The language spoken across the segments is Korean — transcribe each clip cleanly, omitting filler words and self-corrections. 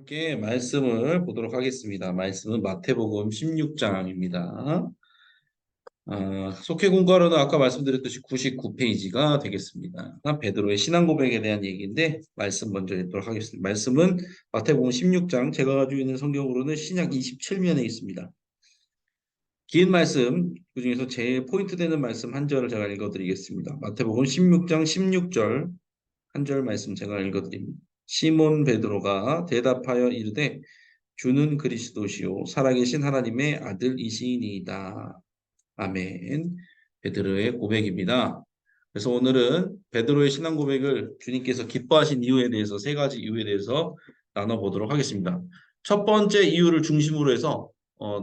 함께 말씀을 보도록 하겠습니다. 말씀은 마태복음 16장입니다. 속해 공부하로는 아까 말씀드렸듯이 99페이지가 되겠습니다. 베드로의 신앙 고백에 대한 얘기인데 말씀 먼저 읽도록 하겠습니다. 말씀은 마태복음 16장, 제가 가지고 있는 성경으로는 신약 27면에 있습니다. 긴 말씀, 그중에서 제일 포인트 되는 말씀 한 절을 제가 읽어드리겠습니다. 마태복음 16장 16절 한 절 말씀 제가 읽어드립니다. 시몬 베드로가 대답하여 이르되 주는 그리스도시요 살아계신 하나님의 아들이시니이다. 아멘. 베드로의 고백입니다. 그래서 오늘은 베드로의 신앙 고백을 주님께서 기뻐하신 이유에 대해서 세 가지 이유에 대해서 나눠보도록 하겠습니다. 첫 번째 이유를 중심으로 해서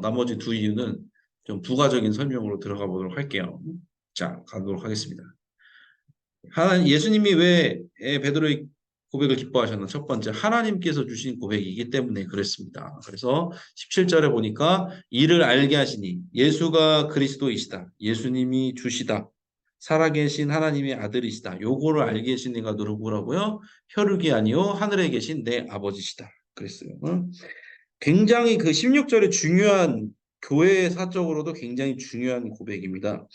나머지 두 이유는 좀 부가적인 설명으로 들어가 보도록 할게요. 자, 가도록 하겠습니다. 예수님이 왜 베드로의 고백을 기뻐하셨나? 첫 번째, 하나님께서 주신 고백이기 때문에 그랬습니다. 그래서 17절에 보니까 이를 알게 하시니 예수가 그리스도이시다. 예수님이 주시다. 살아계신 하나님의 아들이시다. 요거를 알게 하신 이가 누구라고요? 혈육이 아니요 하늘에 계신 내 아버지시다. 그랬어요. 굉장히 그 16절에 중요한 교회 사적으로도 굉장히 중요한 고백입니다.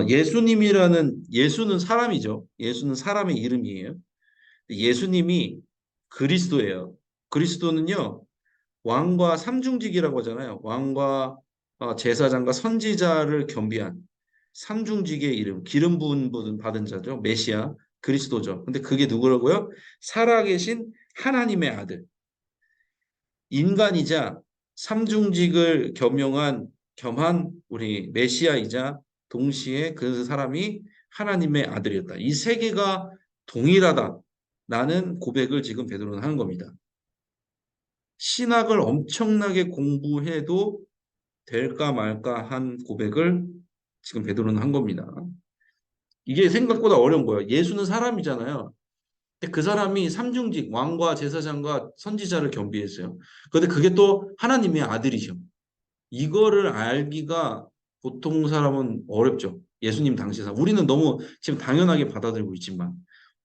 예수는 사람이죠. 예수는 사람의 이름이에요. 예수님이 그리스도예요. 그리스도는요, 왕과 삼중직이라고 하잖아요. 왕과 제사장과 선지자를 겸비한 삼중직의 이름, 기름 부은 분 받은 자죠. 메시아, 그리스도죠. 근데 그게 누구라고요? 살아계신 하나님의 아들. 인간이자 삼중직을 겸한 우리 메시아이자 동시에 그 사람이 하나님의 아들이었다. 이 세 개가 동일하다라는 고백을 지금 베드로는 하는 겁니다. 신학을 엄청나게 공부해도 될까 말까 한 고백을 지금 베드로는 한 겁니다. 이게 생각보다 어려운 거예요. 예수는 사람이잖아요. 근데 그 사람이 삼중직, 왕과 제사장과 선지자를 겸비했어요. 그런데 그게 또 하나님의 아들이죠. 이거를 알기가 보통 사람은 어렵죠. 예수님 당시에서. 우리는 너무 지금 당연하게 받아들이고 있지만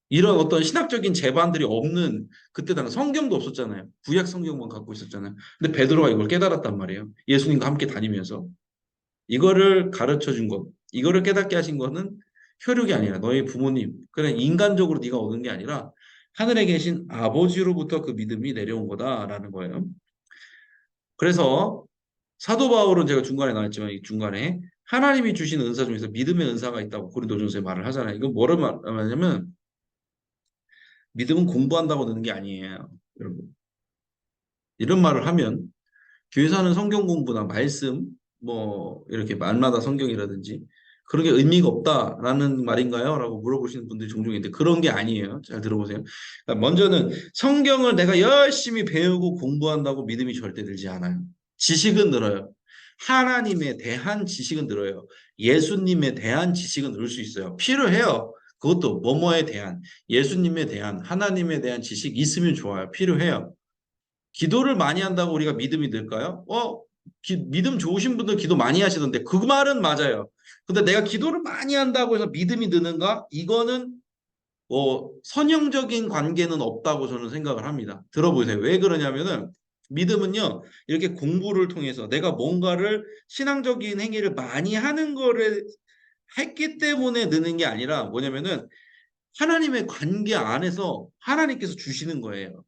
이런 어떤 신학적인 제반들이 없는 그때 당시 성경도 없었잖아요. 구약 성경만 갖고 있었잖아요. 근데 베드로가 이걸 깨달았단 말이에요. 예수님과 함께 다니면서. 이거를 가르쳐 준 것, 이거를 깨닫게 하신 것은 혈육이 아니라 너희 부모님, 그래 인간적으로 네가 얻은 게 아니라 하늘에 계신 아버지로부터 그 믿음이 내려온 거다라는 거예요. 그래서 사도 바울은 제가 중간에 나왔지만 이 중간에 하나님이 주신 은사 중에서 믿음의 은사가 있다고 고린도전서에 말을 하잖아요. 이건 뭐를 말하냐면 믿음은 공부한다고 느는 게 아니에요. 여러분. 이런 말을 하면 교회에서 하는 성경 공부나 말씀 뭐 이렇게 말마다 성경이라든지 그런 게 의미가 없다라는 말인가요? 라고 물어보시는 분들이 종종 있는데 그런 게 아니에요. 잘 들어보세요. 그러니까 먼저는 성경을 내가 열심히 배우고 공부한다고 믿음이 절대 들지 않아요. 지식은 늘어요. 하나님에 대한 지식은 늘어요. 예수님에 대한 지식은 늘 수 있어요. 필요해요. 그것도 뭐뭐에 대한 예수님에 대한 하나님에 대한 지식이 있으면 좋아요. 필요해요. 기도를 많이 한다고 우리가 믿음이 늘까요? 믿음 좋으신 분들 기도 많이 하시던데 그 말은 맞아요. 근데 내가 기도를 많이 한다고 해서 믿음이 느는가? 이거는 선형적인 관계는 없다고 저는 생각을 합니다. 들어보세요. 왜 그러냐면은 믿음은요, 이렇게 공부를 통해서 내가 뭔가를 신앙적인 행위를 많이 하는 거를 했기 때문에 느는 게 아니라 뭐냐면은 하나님의 관계 안에서 하나님께서 주시는 거예요.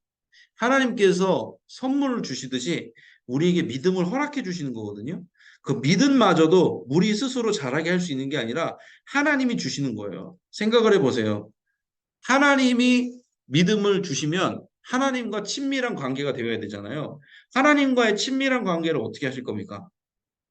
하나님께서 선물을 주시듯이 우리에게 믿음을 허락해 주시는 거거든요. 그 믿음마저도 우리 스스로 잘하게 할 수 있는 게 아니라 하나님이 주시는 거예요. 생각을 해보세요. 하나님이 믿음을 주시면 하나님과 친밀한 관계가 되어야 되잖아요. 하나님과의 친밀한 관계를 어떻게 하실 겁니까?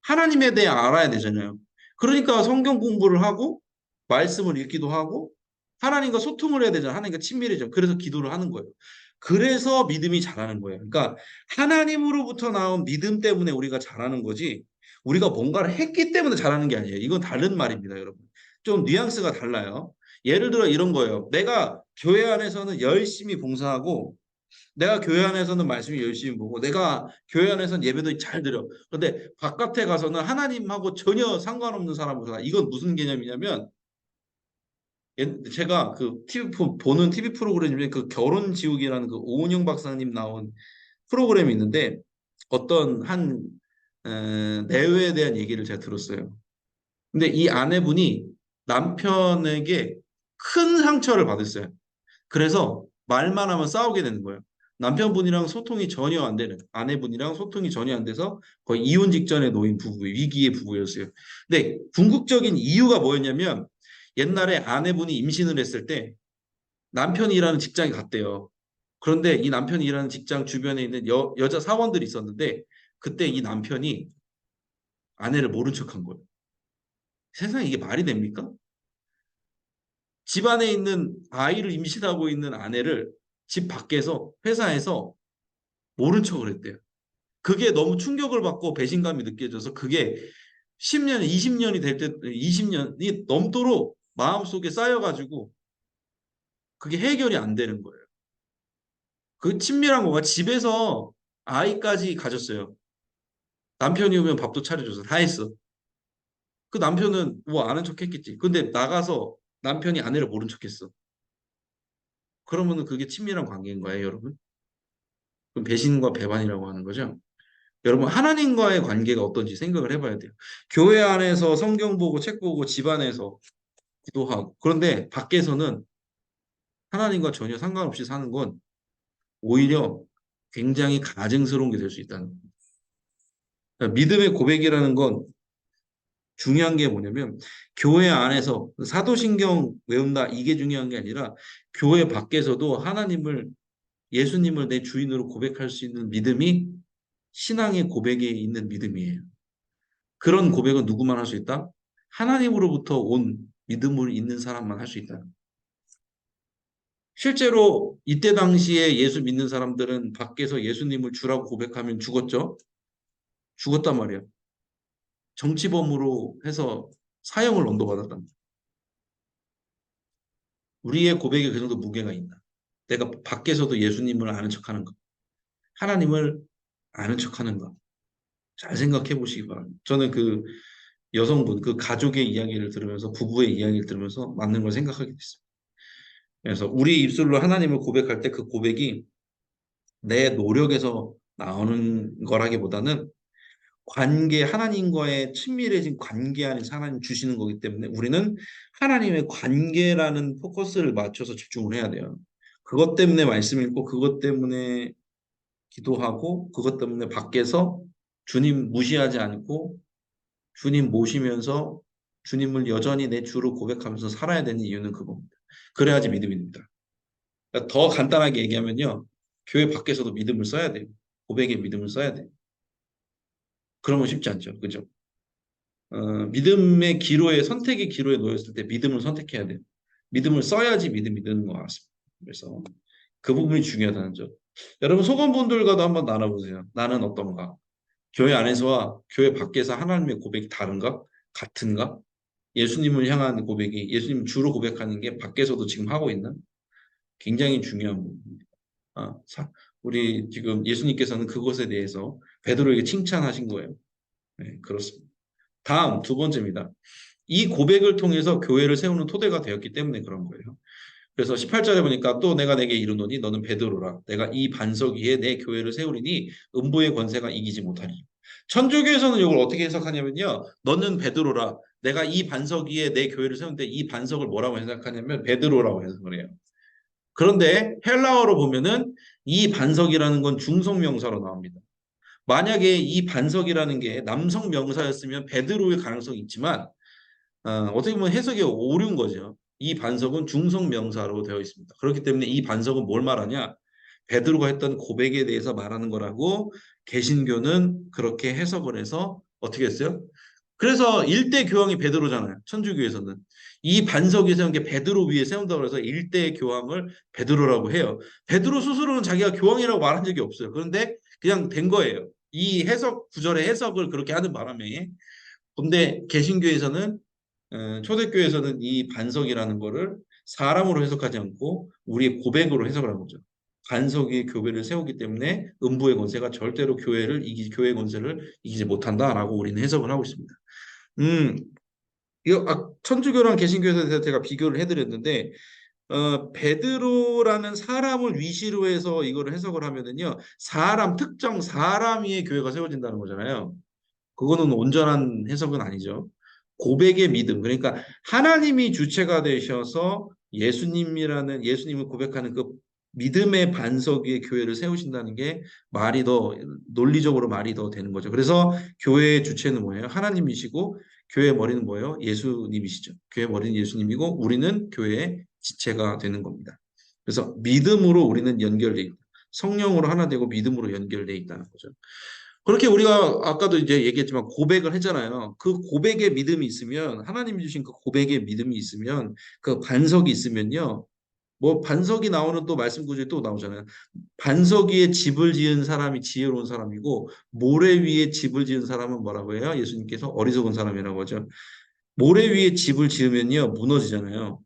하나님에 대해 알아야 되잖아요. 그러니까 성경 공부를 하고 말씀을 읽기도 하고 하나님과 소통을 해야 되잖아요. 하나님과 친밀해져. 그래서 기도를 하는 거예요. 그래서 믿음이 자라는 거예요. 그러니까 하나님으로부터 나온 믿음 때문에 우리가 자라는 거지 우리가 뭔가를 했기 때문에 자라는 게 아니에요. 이건 다른 말입니다, 여러분. 좀 뉘앙스가 달라요. 예를 들어 이런 거예요. 내가 교회 안에서는 열심히 봉사하고 내가 교회 안에서는 말씀을 열심히 보고 내가 교회 안에서는 예배도 잘 드려. 그런데 바깥에 가서는 하나님하고 전혀 상관없는 사람으로 살아. 이건 무슨 개념이냐면 제가 그 보는 TV 프로그램 중에 그 결혼 지옥이라는 그 오은영 박사님 나온 프로그램이 있는데 어떤 한 내외에 대한 얘기를 제가 들었어요. 근데 이 아내분이 남편에게 큰 상처를 받았어요. 그래서 말만 하면 싸우게 되는 거예요. 남편분이랑 소통이 전혀 안 되는, 아내분이랑 소통이 전혀 안 돼서 거의 이혼 직전에 놓인 부부, 위기의 부부였어요. 근데 궁극적인 이유가 뭐였냐면 옛날에 아내분이 임신을 했을 때 남편이 일하는 직장에 갔대요. 그런데 이 남편이 일하는 직장 주변에 있는 여자 사원들이 있었는데 그때 이 남편이 아내를 모른 척한 거예요. 세상에 이게 말이 됩니까? 집안에 있는 아이를 임신하고 있는 아내를 집 밖에서 회사에서 모른 척을 했대요. 그게 너무 충격을 받고 배신감이 느껴져서 그게 10년, 20년이 될 때, 20년이 넘도록 마음속에 쌓여가지고 그게 해결이 안 되는 거예요. 그 친밀한 거가 집에서 아이까지 가졌어요. 남편이 오면 밥도 차려줘서 다 했어. 그 남편은 뭐 아는 척 했겠지. 근데 나가서 남편이 아내를 모른 척 했어. 그러면은 그게 친밀한 관계인 거예요, 여러분. 그럼 배신과 배반이라고 하는 거죠. 여러분, 하나님과의 관계가 어떤지 생각을 해봐야 돼요. 교회 안에서 성경 보고 책 보고 집안에서 기도하고. 그런데 밖에서는 하나님과 전혀 상관없이 사는 건 오히려 굉장히 가증스러운 게 될 수 있다는 거예요. 그러니까 믿음의 고백이라는 건 중요한 게 뭐냐면 교회 안에서 사도신경 외운다 이게 중요한 게 아니라 교회 밖에서도 하나님을 예수님을 내 주인으로 고백할 수 있는 믿음이 신앙의 고백에 있는 믿음이에요. 그런 고백은 누구만 할 수 있다? 하나님으로부터 온 믿음을 있는 사람만 할 수 있다. 실제로 이때 당시에 예수 믿는 사람들은 밖에서 예수님을 주라고 고백하면 죽었죠? 죽었단 말이에요. 정치범으로 해서 사형을 언도받았단 말이에요. 우리의 고백에 그 정도 무게가 있나? 내가 밖에서도 예수님을 아는 척하는 것, 하나님을 아는 척하는 것. 잘 생각해 보시기 바랍니다. 저는 그 여성분, 그 가족의 이야기를 들으면서 부부의 이야기를 들으면서 맞는 걸 생각하게 됐어요. 그래서 우리 입술로 하나님을 고백할 때 그 고백이 내 노력에서 나오는 거라기보다는 관계, 하나님과의 친밀해진 관계 안에서 하나님 주시는 거기 때문에 우리는 하나님의 관계라는 포커스를 맞춰서 집중을 해야 돼요. 그것 때문에 말씀 읽고 그것 때문에 기도하고 그것 때문에 밖에서 주님 무시하지 않고 주님 모시면서 주님을 여전히 내 주로 고백하면서 살아야 되는 이유는 그겁니다. 그래야지 믿음이 됩니다. 그러니까 더 간단하게 얘기하면요. 교회 밖에서도 믿음을 써야 돼요. 고백에 믿음을 써야 돼요. 그러면 쉽지 않죠. 그죠? 믿음의 기로에, 선택의 기로에 놓였을 때 믿음을 선택해야 돼요. 믿음을 써야지 믿음이 느는 것 같습니다. 그래서 그 부분이 중요하다는 점. 여러분, 소감분들과도 한번 나눠보세요. 나는 어떤가? 교회 안에서와 교회 밖에서 하나님의 고백이 다른가? 같은가? 예수님을 향한 고백이, 예수님 주로 고백하는 게 밖에서도 지금 하고 있는 굉장히 중요한 부분입니다. 우리 지금 예수님께서는 그것에 대해서 베드로에게 칭찬하신 거예요. 네, 그렇습니다. 다음 두 번째입니다. 이 고백을 통해서 교회를 세우는 토대가 되었기 때문에 그런 거예요. 그래서 18절에 보니까 또 내가 내게 이르노니 너는 베드로라. 내가 이 반석 위에 내 교회를 세우리니 음부의 권세가 이기지 못하리. 천주교에서는 이걸 어떻게 해석하냐면요. 너는 베드로라. 내가 이 반석 위에 내 교회를 세우는데 이 반석을 뭐라고 해석하냐면 베드로라고 해석을 해요. 그런데 헬라어로 보면은 이 반석이라는 건 중성 명사로 나옵니다. 만약에 이 반석이라는 게 남성 명사였으면 베드로의 가능성이 있지만 떻게 보면 해석이 오류인 거죠. 이 반석은 중성 명사로 되어 있습니다. 그렇기 때문에 이 반석은 뭘 말하냐? 베드로가 했던 고백에 대해서 말하는 거라고 개신교는 그렇게 해석을 해서 어떻게 했어요? 그래서 일대 교황이 베드로잖아요. 천주교에서는. 이 반석에 세운 게 베드로 위에 세운다고 해서 일대 교황을 베드로라고 해요. 베드로 스스로는 자기가 교황이라고 말한 적이 없어요. 그런데 그냥 된 거예요. 이 해석 구절의 해석을 그렇게 하는 바람에. 근데 개신교에서는 초대교회에서는 이 반석이라는 거를 사람으로 해석하지 않고 우리의 고백으로 해석을 한 거죠. 반석이 교회를 세우기 때문에 음부의 권세가 절대로 교회의 권세를 이기지 못한다라고 우리는 해석을 하고 있습니다. 음, 이거 천주교랑 개신교에서 제가 비교를 해드렸는데 베드로라는 사람을 위시로 해서 이거를 해석을 하면은요, 특정 사람 위에 교회가 세워진다는 거잖아요. 그거는 온전한 해석은 아니죠. 고백의 믿음. 그러니까 하나님이 주체가 되셔서 예수님을 고백하는 그 믿음의 반석 위에 교회를 세우신다는 게 말이 더 논리적으로 말이 더 되는 거죠. 그래서 교회의 주체는 뭐예요? 하나님이시고 교회의 머리는 뭐예요? 예수님이시죠. 교회의 머리는 예수님이고 우리는 교회의 지체가 되는 겁니다. 그래서 믿음으로 우리는 연결돼 있다. 성령으로 하나 되고 믿음으로 연결돼 있다는 거죠. 그렇게 우리가 아까도 이제 얘기했지만 고백을 했잖아요. 그 고백의 믿음이 있으면 하나님이 주신 그 고백의 믿음이 있으면 그 반석이 있으면요. 뭐 반석이 나오는 또 말씀 구절이 또 나오잖아요. 반석 위에 집을 지은 사람이 지혜로운 사람이고 모래 위에 집을 지은 사람은 뭐라고 해요? 예수님께서 어리석은 사람이라고 하죠. 모래 위에 집을 지으면요 무너지잖아요.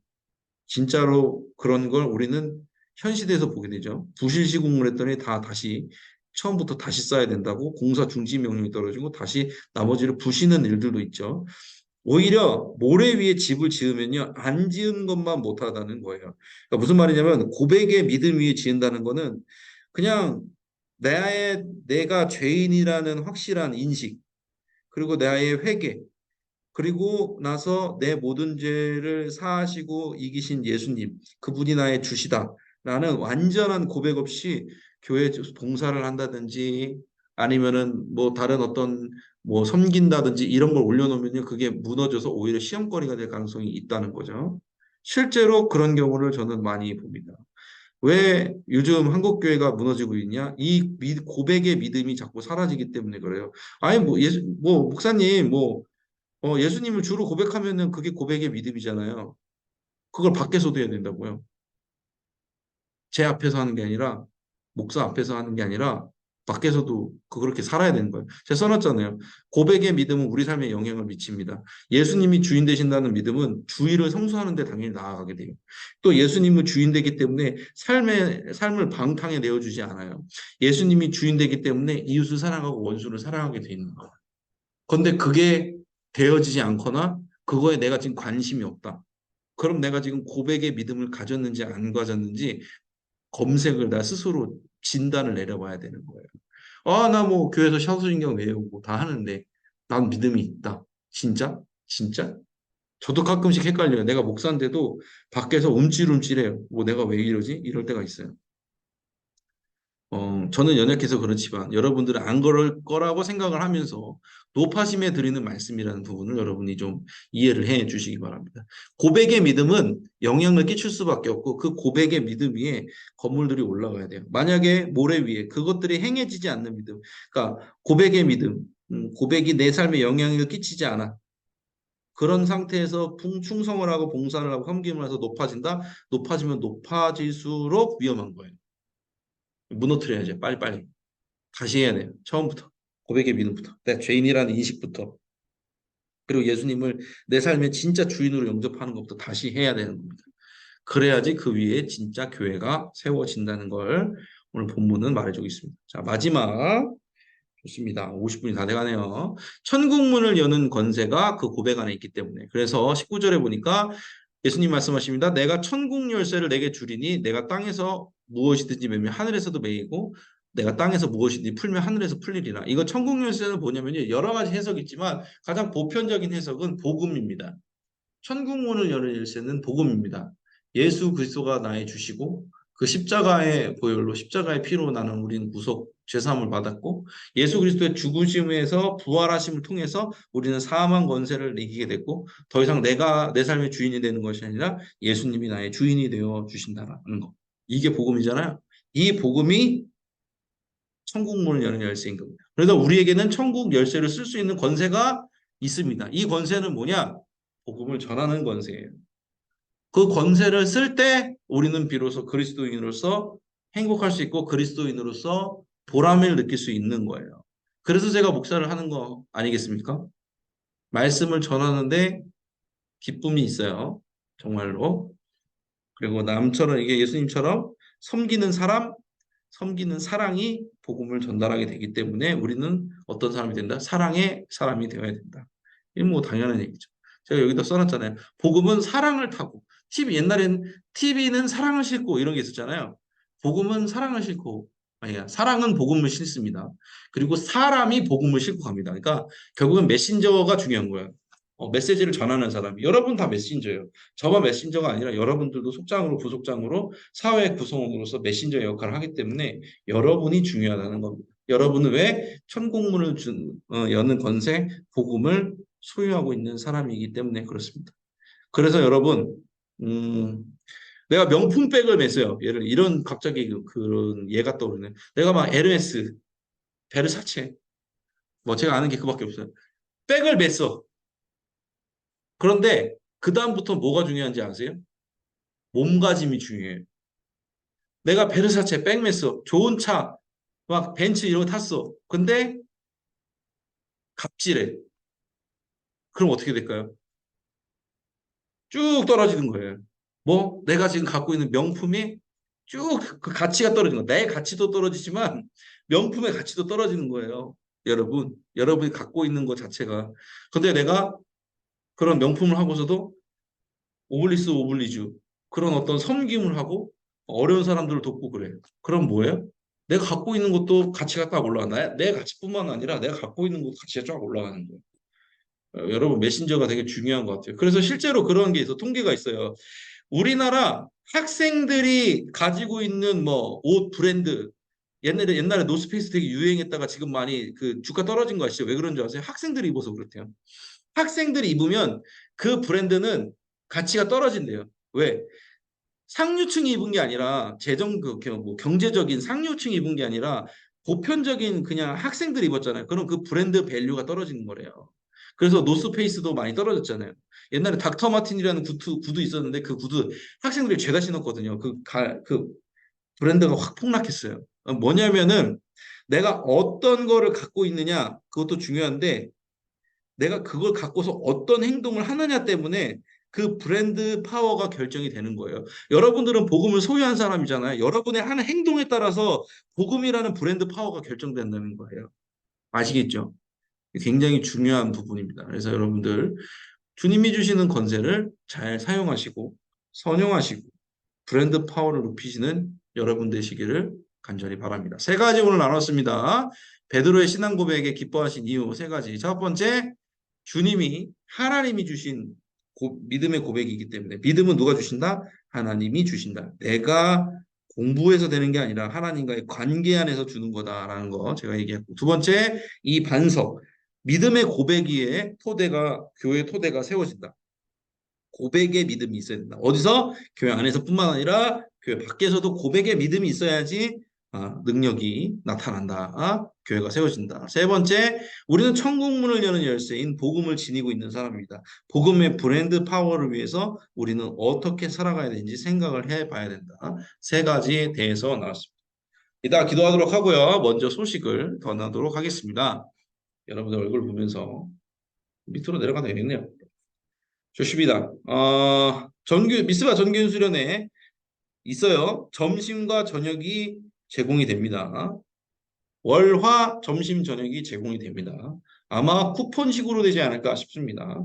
진짜로 그런 걸 우리는 현 시대에서 보게 되죠. 부실 시공을 했더니 다시 처음부터 다시 쌓아야 된다고 공사 중지 명령이 떨어지고 다시 나머지를 부시는 일들도 있죠. 오히려 모래 위에 집을 지으면요 안 지은 것만 못하다는 거예요. 그러니까 무슨 말이냐면 고백의 믿음 위에 지은다는 거는 그냥 내가 죄인이라는 확실한 인식 그리고 나의 회개 그리고 나서 내 모든 죄를 사하시고 이기신 예수님, 그분이 나의 주시다라는 완전한 고백 없이 교회 봉사를 한다든지 아니면은 뭐 다른 어떤 뭐 섬긴다든지 이런 걸 올려놓으면요 그게 무너져서 오히려 시험거리가 될 가능성이 있다는 거죠. 실제로 그런 경우를 저는 많이 봅니다. 왜 요즘 한국 교회가 무너지고 있냐? 고백의 믿음이 자꾸 사라지기 때문에 그래요. 아니 뭐 목사님 예수님을 주로 고백하면은 그게 고백의 믿음이잖아요. 그걸 밖에서도 해야 된다고요. 제 앞에서 하는 게 아니라, 목사 앞에서 하는 게 아니라, 밖에서도 그렇게 살아야 되는 거예요. 제가 써놨잖아요. 고백의 믿음은 우리 삶에 영향을 미칩니다. 예수님이 주인 되신다는 믿음은 주의를 성수하는 데 당연히 나아가게 돼요. 또 예수님은 주인 되기 때문에 삶을 방탕에 내어주지 않아요. 예수님이 주인 되기 때문에 이웃을 사랑하고 원수를 사랑하게 돼 있는 거예요. 그런데 그게 되어지지 않거나 그거에 내가 지금 관심이 없다. 그럼 내가 지금 고백의 믿음을 가졌는지 안 가졌는지 검색을 나 스스로 진단을 내려봐야 되는 거예요. 나 뭐 교회에서 사도신경 외우고 다 하는데 난 믿음이 있다. 진짜? 진짜? 저도 가끔씩 헷갈려요. 내가 목사인데도 밖에서 움찔움찔해요. 뭐 내가 왜 이러지? 이럴 때가 있어요. 저는 연약해서 그렇지만 여러분들은 안 그럴 거라고 생각을 하면서 높아심에 드리는 말씀이라는 부분을 여러분이 좀 이해를 해 주시기 바랍니다. 고백의 믿음은 영향을 끼칠 수밖에 없고 그 고백의 믿음 위에 건물들이 올라가야 돼요. 만약에 모래 위에 그것들이 행해지지 않는 믿음, 그러니까 고백의 믿음, 고백이 내 삶에 영향을 끼치지 않아. 그런 상태에서 충성을 하고 봉사를 하고 섬김을 해서 높아진다? 높아지면 높아질수록 위험한 거예요. 무너뜨려야죠. 빨리빨리. 다시 해야 돼요. 처음부터. 고백의 믿음부터. 내가 죄인이라는 인식부터. 그리고 예수님을 내 삶의 진짜 주인으로 영접하는 것부터 다시 해야 되는 겁니다. 그래야지 그 위에 진짜 교회가 세워진다는 걸 오늘 본문은 말해주고 있습니다. 자, 마지막. 좋습니다. 50분이 다 돼가네요. 천국문을 여는 권세가 그 고백 안에 있기 때문에. 그래서 19절에 보니까 예수님 말씀하십니다. 내가 천국 열쇠를 내게 주리니 내가 땅에서 무엇이든지 매면 하늘에서도 매이고 내가 땅에서 무엇이든지 풀면 하늘에서 풀리리라. 이거 천국 열쇠는 뭐냐면요. 여러 가지 해석이 있지만 가장 보편적인 해석은 복음입니다. 천국문을 여는 열쇠는 복음입니다. 예수 그리스도가 나의 주시고 그 십자가의 보혈로 십자가의 피로 나는 우리는 구속 죄사함을 받았고 예수 그리스도의 죽으심에서 부활하심을 통해서 우리는 사망 권세를 이기게 됐고 더 이상 내가 내 삶의 주인이 되는 것이 아니라 예수님이 나의 주인이 되어 주신다는 거. 이게 복음이잖아요. 이 복음이 천국문을 여는 열쇠인 겁니다. 그래서 우리에게는 천국 열쇠를 쓸 수 있는 권세가 있습니다. 이 권세는 뭐냐? 복음을 전하는 권세예요. 그 권세를 쓸 때 우리는 비로소 그리스도인으로서 행복할 수 있고 그리스도인으로서 보람을 느낄 수 있는 거예요. 그래서 제가 목사를 하는 거 아니겠습니까? 말씀을 전하는데 기쁨이 있어요. 정말로. 그리고 남처럼 이게 예수님처럼 섬기는 사람, 섬기는 사랑이 복음을 전달하게 되기 때문에 우리는 어떤 사람이 된다? 사랑의 사람이 되어야 된다. 이게 뭐 당연한 얘기죠. 제가 여기다 써놨잖아요. 복음은 사랑을 타고. 옛날엔 TV는 사랑을 싣고 이런 게 있었잖아요. 복음은 사랑을 싣고, 아니야, 사랑은 복음을 싣습니다. 그리고 사람이 복음을 싣고 갑니다. 그러니까 결국은 메신저가 중요한 거예요. 메시지를 전하는 사람이. 여러분 다 메신저예요. 저만 메신저가 아니라 여러분들도 속장으로 부속장으로 사회 구성원으로서 메신저 역할을 하기 때문에 여러분이 중요하다는 겁니다. 여러분은 왜 천국문을 여는 권세, 복음을 소유하고 있는 사람이기 때문에 그렇습니다. 그래서 여러분, 음, 내가 명품백을 맸어요. 예를 이런 갑자기 그런 예가 떠오르네. 내가 막 에르메스, 베르사체, 뭐 제가 아는 게 그밖에 없어요. 백을 맸어. 그런데 그 다음부터 뭐가 중요한지 아세요? 몸가짐이 중요해요. 내가 베르사체 백 맸어. 좋은 차, 막 벤츠 이런 거 탔어. 근데 갑질해. 그럼 어떻게 될까요? 쭉 떨어지는 거예요. 뭐 내가 지금 갖고 있는 명품이 쭉 그 가치가 떨어지는 거예요. 내 가치도 떨어지지만 명품의 가치도 떨어지는 거예요. 여러분이 갖고 있는 것 자체가. 근데 내가 그런 명품을 하고서도 오블리스 오블리주 그런 어떤 섬김을 하고 어려운 사람들을 돕고 그래. 그럼 뭐예요? 내가 갖고 있는 것도 가치가 딱 올라가. 내 가치뿐만 아니라 내가 갖고 있는 것도 가치가 쫙 올라가는 거예요. 여러분 메신저가 되게 중요한 것 같아요. 그래서 실제로 그런 게 있어. 통계가 있어요. 우리나라 학생들이 가지고 있는 뭐 옷 브랜드 옛날에 노스페이스 되게 유행했다가 지금 많이 그 주가 떨어진 거 아시죠? 왜 그런 줄 아세요? 학생들이 입어서 그렇대요. 학생들이 입으면 그 브랜드는 가치가 떨어진대요. 왜? 상류층이 입은 게 아니라 뭐 경제적인 상류층이 입은 게 아니라 보편적인 그냥 학생들이 입었잖아요. 그럼 그 브랜드 밸류가 떨어지는 거래요. 그래서 노스페이스도 많이 떨어졌잖아요. 옛날에 닥터 마틴이라는 구두 있었는데 그 구두 학생들이 죄다 신었거든요. 그 브랜드가 확 폭락했어요. 뭐냐면은 내가 어떤 거를 갖고 있느냐 그것도 중요한데 내가 그걸 갖고서 어떤 행동을 하느냐 때문에 그 브랜드 파워가 결정이 되는 거예요. 여러분들은 복음을 소유한 사람이잖아요. 여러분의 하는 행동에 따라서 복음이라는 브랜드 파워가 결정된다는 거예요. 아시겠죠? 굉장히 중요한 부분입니다. 그래서 여러분들 주님이 주시는 권세를 잘 사용하시고 선용하시고 브랜드 파워를 높이시는 여러분 되시기를 간절히 바랍니다. 세 가지 오늘 나눴습니다. 베드로의 신앙 고백에 기뻐하신 이유 세 가지. 첫 번째, 주님이 하나님이 주신 믿음의 고백이기 때문에 믿음은 누가 주신다? 하나님이 주신다. 내가 공부해서 되는 게 아니라 하나님과의 관계 안에서 주는 거다라는 거 제가 얘기했고 두 번째 이 반석 믿음의 고백 위에 교회 토대가 세워진다. 고백의 믿음이 있어야 된다. 어디서? 교회 안에서뿐만 아니라 교회 밖에서도 고백의 믿음이 있어야지 능력이 나타난다. 교회가 세워진다. 세 번째, 우리는 천국문을 여는 열쇠인 복음을 지니고 있는 사람입니다. 복음의 브랜드 파워를 위해서 우리는 어떻게 살아가야 되는지 생각을 해봐야 된다. 세 가지에 대해서 나왔습니다. 이따 기도하도록 하고요. 먼저 소식을 전하도록 하겠습니다. 여러분들 얼굴 보면서 밑으로 내려가도 되겠네요. 좋습니다. 미스바 전균 수련회 있어요. 점심과 저녁이 제공이 됩니다. 월화 점심 저녁이 제공이 됩니다. 아마 쿠폰식으로 되지 않을까 싶습니다.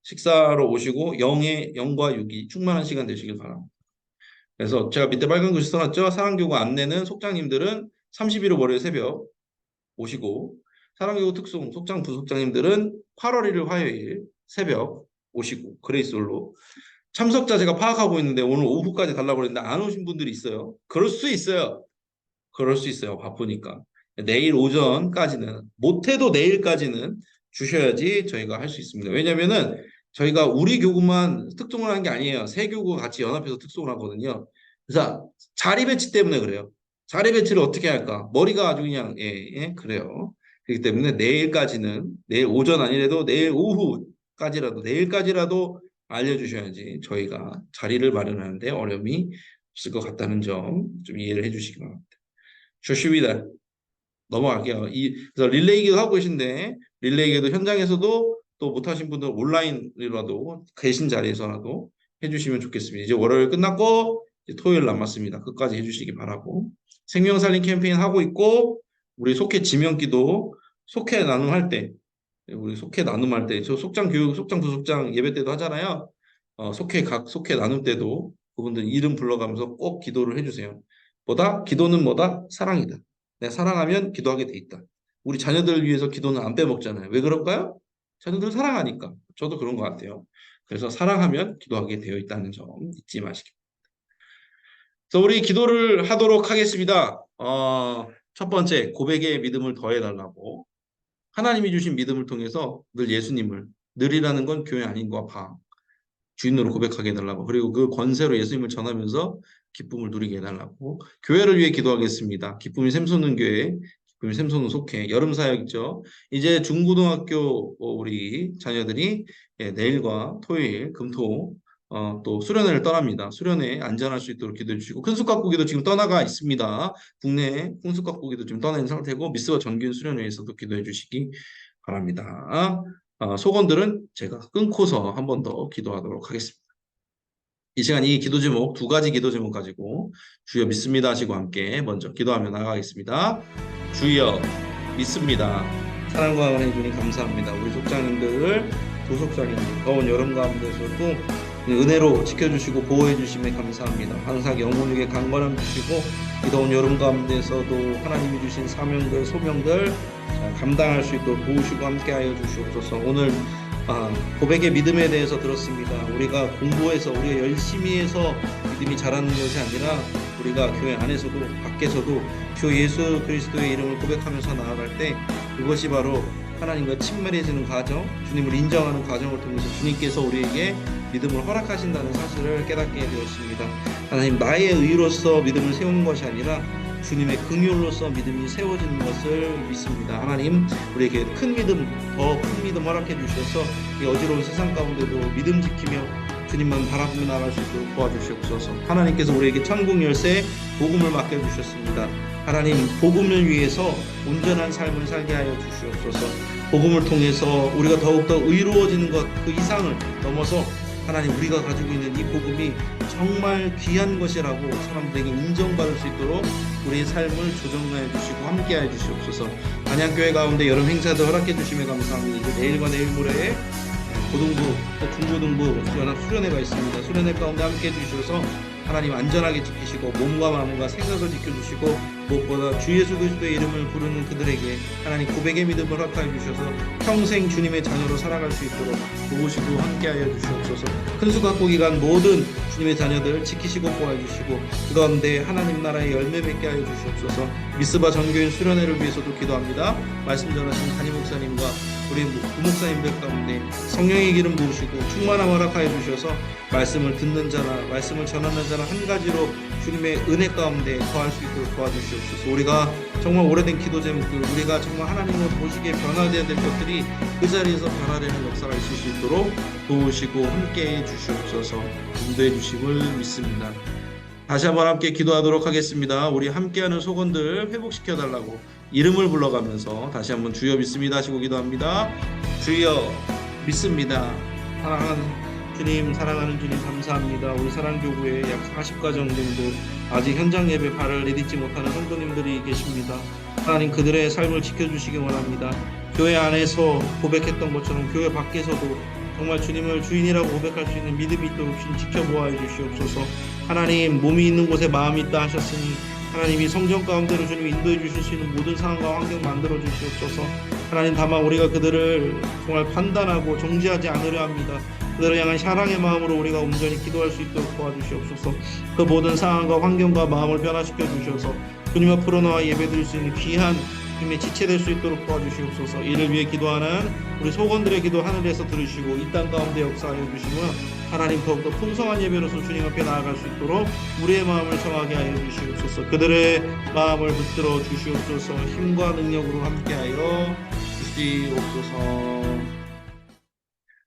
식사로 오시고 영과 육이 충만한 시간 되시길 바랍니다. 그래서 제가 밑에 빨간 글씨 써놨죠. 사랑교구 안내는 속장님들은 31일 월요일 새벽 오시고 사랑교구 특송 속장 부속장님들은 8월 1일 화요일 새벽 오시고 그레이솔로 참석자 제가 파악하고 있는데 오늘 오후까지 달라고 그랬는데 안 오신 분들이 있어요. 그럴 수 있어요. 그럴 수 있어요. 바쁘니까. 내일 오전까지는 못해도 내일까지는 주셔야지 저희가 할 수 있습니다. 왜냐면은 저희가 우리 교구만 특송을 하는 게 아니에요. 세 교구가 같이 연합해서 특송을 하거든요. 그래서 자리 배치 때문에 그래요. 자리 배치를 어떻게 할까? 머리가 아주 그냥 그래요. 그렇기 때문에 내일 오전 아니래도 내일 오후까지라도 내일까지라도 알려주셔야지 저희가 자리를 마련하는데 어려움이 없을 것 같다는 점 좀 이해를 해주시기 바랍니다. 좋습니다. 넘어갈게요. 그래서 릴레이기도 하고 계신데 릴레이기도 현장에서도 또 못하신 분들 온라인이라도 계신 자리에서라도 해주시면 좋겠습니다. 이제 월요일 끝났고 이제 토요일 남았습니다. 끝까지 해주시기 바라고 생명살린 캠페인 하고 있고 우리 속회 지명기도 속회 나눔할 때 우리 속회 나눔할 때, 저 속장 교육, 속장 부속장 예배 때도 하잖아요. 각 속회 나눌 때도 그분들 이름 불러가면서 꼭 기도를 해주세요. 기도는 뭐다? 사랑이다. 내가 사랑하면 기도하게 돼 있다. 우리 자녀들을 위해서 기도는 안 빼먹잖아요. 왜 그럴까요? 자녀들 사랑하니까. 저도 그런 것 같아요. 그래서 사랑하면 기도하게 되어 있다는 점 잊지 마시기. 그래서 우리 기도를 하도록 하겠습니다. 첫 번째, 고백의 믿음을 더해달라고. 하나님이 주신 믿음을 통해서 늘 예수님을, 늘이라는 건 교회 아닌 거 봐. 주인으로 고백하게 해달라고. 그리고 그 권세로 예수님을 전하면서 기쁨을 누리게 해달라고. 교회를 위해 기도하겠습니다. 기쁨이 샘솟는 교회, 기쁨이 샘솟는 속회, 여름 사역이죠. 이제 중고등학교 우리 자녀들이 내일과 토요일, 금토 또 수련회를 떠납니다. 수련회 안전할 수 있도록 기도해 주시고 큰숲각고기도 지금 떠나가 있습니다. 국내 큰숲각고기도 지금 떠나 있는 상태고 미스와 정규인 수련회에서도 기도해 주시기 바랍니다. 소건들은 제가 끊고서 한 번 더 기도하도록 하겠습니다. 이 시간 이 기도 제목, 두 가지 기도 제목 가지고 주여 믿습니다 하시고 함께 먼저 기도하며 나가겠습니다. 주여 믿습니다. 사랑과 은혜 주님 감사합니다. 우리 속장님들, 도속장님들 더운 여름 가운데서도 은혜로 지켜주시고 보호해 주심에 감사합니다. 항상 영혼에게 강건함 주시고 이 더운 여름 가운데서도 하나님이 주신 사명들, 소명들 감당할 수 있도록 도우시고 함께하여 주시옵소서. 오늘 고백의 믿음에 대해서 들었습니다. 우리가 공부해서 우리가 열심히 해서 믿음이 자라는 것이 아니라 우리가 교회 안에서도 밖에서도 주 예수 그리스도의 이름을 고백하면서 나아갈 때 그것이 바로 하나님과 친밀해지는 과정, 주님을 인정하는 과정을 통해서 주님께서 우리에게 믿음을 허락하신다는 사실을 깨닫게 되었습니다. 하나님, 나의 의로서 믿음을 세우는 것이 아니라 주님의 긍휼로서 믿음이 세워지는 것을 믿습니다. 하나님, 우리에게 큰 믿음, 더 큰 믿음 허락해 주셔서 이 어지러운 세상 가운데도 믿음 지키며 주님만 바라보며 나갈 수 있도록 도와주시옵소서. 하나님께서 우리에게 천국 열쇠 복음을 맡겨주셨습니다. 하나님, 복음을 위해서 온전한 삶을 살게 하여 주시옵소서. 복음을 통해서 우리가 더욱더 의로워지는 것 그 이상을 넘어서 하나님, 우리가 가지고 있는 이 복음이 정말 귀한 것이라고 사람들에게 인정받을 수 있도록 우리의 삶을 조정하여 주시고 함께하여 주시옵소서. 안양교회 가운데 여름 행사도 허락해 주시며 감사합니다. 이제 내일과 내일 모레 고등부, 중고등부 연합 수련회가 있습니다. 수련회 가운데 함께해 주셔서 하나님 안전하게 지키시고 몸과 마음과 생각을 지켜주시고 무엇보다 주 예수 그리스도의 이름을 부르는 그들에게 하나님 고백의 믿음을 허락하여 주셔서 평생 주님의 자녀로 살아갈 수 있도록 도우시고 함께하여 주시옵소서. 큰수각고기 간 모든 주님의 자녀들 지키시고 보호해주시고 그 가운데 하나님 나라의 열매 맺게 하여 주시옵소서. 미스바 전교인 수련회를 위해서도 기도합니다. 말씀 전하신 담임 목사님과 우리 부목사님들 가운데 성령의 기름 부으시고 충만함 허락하여 주셔서 말씀을 듣는 자나 말씀을 전하는 자나 한 가지로 주님의 은혜 가운데 거할 수 있도록 도와주시옵소서. 우리가 정말 오래된 기도 제목들, 우리가 정말 하나님을 보시기에 변화되어야 될 것들이 그 자리에서 변화되는 역사가 있을 수 있도록 도우시고 함께해 주시옵소서. 인도해 주심을 믿습니다. 다시 한번 함께 기도하도록 하겠습니다. 우리 함께하는 소건들 회복시켜 달라고 이름을 불러가면서 다시 한번 주여 믿습니다 하시고 기도합니다. 주여 믿습니다. 사랑하는 주님, 사랑하는 주님 감사합니다. 우리 사랑교구에 약 40가정 정도 아직 현장 예배 발을 내딛지 못하는 성도님들이 계십니다. 하나님, 그들의 삶을 지켜주시기 원합니다. 교회 안에서 고백했던 것처럼 교회 밖에서도 정말 주님을 주인이라고 고백할 수 있는 믿음이 있도록 주님 지켜보아 주시옵소서. 하나님, 몸이 있는 곳에 마음이 있다 하셨으니 하나님이 성전 가운데로 주님 인도해 주실 수 있는 모든 상황과 환경 만들어 주시옵소서. 하나님, 다만 우리가 그들을 정말 판단하고 정죄하지 않으려 합니다. 그들을 향한 사랑의 마음으로 우리가 온전히 기도할 수 있도록 도와주시옵소서. 그 모든 상황과 환경과 마음을 변화시켜 주셔서 주님 앞으로 나와 예배드릴 수 있는 귀한 주님의 지체될 수 있도록 도와주시옵소서. 이를 위해 기도하는 우리 소건들의 기도 하늘에서 들으시고 이 땅 가운데 역사하여 주시면 하나님 더욱더 풍성한 예배로서 주님 앞에 나아갈 수 있도록 우리의 마음을 정하게 하여 주시옵소서. 그들의 마음을 붙들어 주시옵소서. 힘과 능력으로 함께하여 주시옵소서.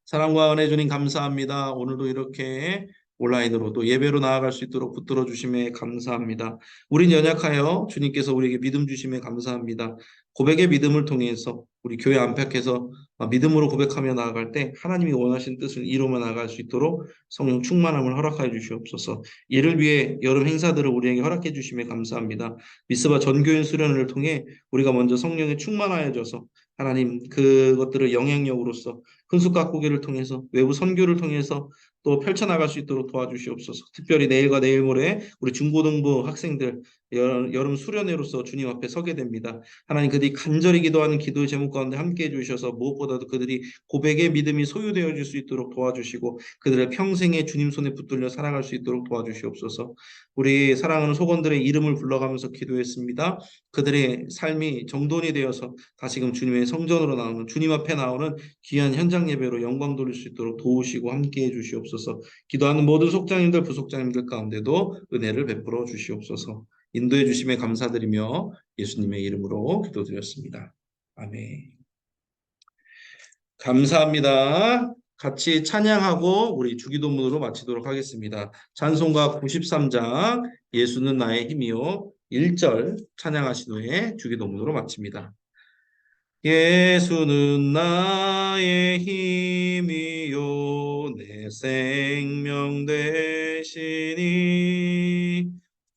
사랑과 은혜 주님 감사합니다. 오늘도 이렇게 온라인으로 또 예배로 나아갈 수 있도록 붙들어 주심에 감사합니다. 우린 연약하여 주님께서 우리에게 믿음 주심에 감사합니다. 고백의 믿음을 통해서 우리 교회 안팎에서 믿음으로 고백하며 나아갈 때 하나님이 원하신 뜻을 이루며 나아갈 수 있도록 성령 충만함을 허락하여 주시옵소서. 이를 위해 여름 행사들을 우리에게 허락해 주심에 감사합니다. 미스바 전교인 수련을 통해 우리가 먼저 성령에 충만하여져서 하나님 그것들을 영향력으로서 큰수 가꾸기를 통해서 외부 선교를 통해서 또 펼쳐나갈 수 있도록 도와주시옵소서. 특별히 내일과 내일 모레 우리 중고등부 학생들 여름 수련회로서 주님 앞에 서게 됩니다. 하나님 그들이 간절히 기도하는 기도의 제목 가운데 함께해 주셔서 무엇보다도 그들이 고백의 믿음이 소유되어질 수 있도록 도와주시고 그들의 평생에 주님 손에 붙들려 살아갈 수 있도록 도와주시옵소서. 우리 사랑하는 속원들의 이름을 불러가면서 기도했습니다. 그들의 삶이 정돈이 되어서 다시금 주님의 성전으로 나오는 주님 앞에 나오는 귀한 현장 예배로 영광 돌릴 수 있도록 도우시고 함께해 주시옵소서. 기도하는 모든 속장님들 부속장님들 가운데도 은혜를 베풀어 주시옵소서. 인도해 주심에 감사드리며 예수님의 이름으로 기도드렸습니다. 아멘. 감사합니다. 같이 찬양하고 우리 주기도문으로 마치도록 하겠습니다. 찬송가 93장 예수는 나의 힘이요 1절 찬양하신 후에 주기도문으로 마칩니다. 예수는 나의 힘이요 내 생명 되시니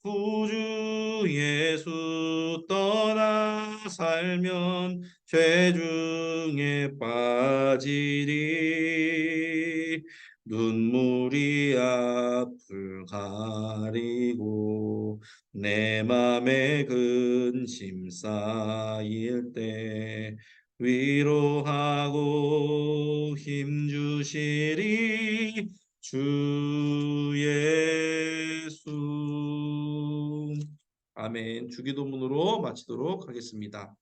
구주 예수 떠나 살면 죄 중에 빠지리 눈물이 앞을 가리고 내 맘에 근심 쌓일 때 위로하고 힘주시리 주 예수. 아멘. 주기도문으로 마치도록 하겠습니다.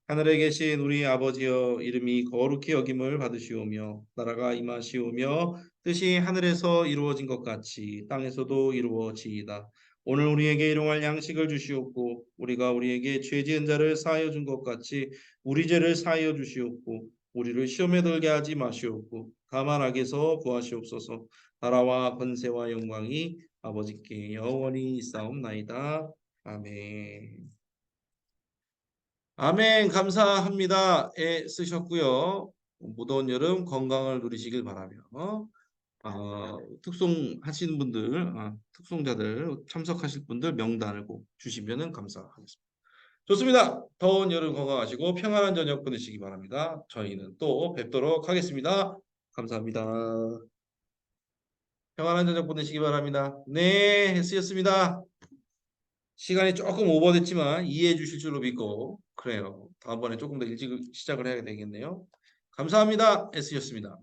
하늘에 계신 우리 아버지여 이름이 거룩히 여김을 받으시오며 나라가 임하시오며 뜻이 하늘에서 이루어진 것 같이 땅에서도 이루어지이다. 오늘 우리에게 일용할 양식을 주시옵고 우리가 우리에게 죄 지은 자를 사하여 준 것 같이 우리 죄를 사하여 주시옵고 우리를 시험에 들게 하지 마시옵고 다만 악에서 구하시옵소서. 나라와 권세와 영광이 아버지께 영원히 있사옵나이다. 아멘. 아멘. 감사합니다. 에 쓰셨고요. 무더운 여름 건강을 누리시길 바라며 특송하시는 분들, 특송자들 참석하실 분들 명단을 꼭 주시면은 감사하겠습니다. 좋습니다. 더운 여름 건강하시고 평안한 저녁 보내시기 바랍니다. 저희는 또 뵙도록 하겠습니다. 감사합니다. 평안한 저녁 보내시기 바랍니다. 네, 쓰였습니다. 시간이 조금 오버됐지만 이해해 주실 줄로 믿고 그래요. 다음번에 조금 더 일찍 시작을 해야 되겠네요. 감사합니다. 애쓰셨습니다.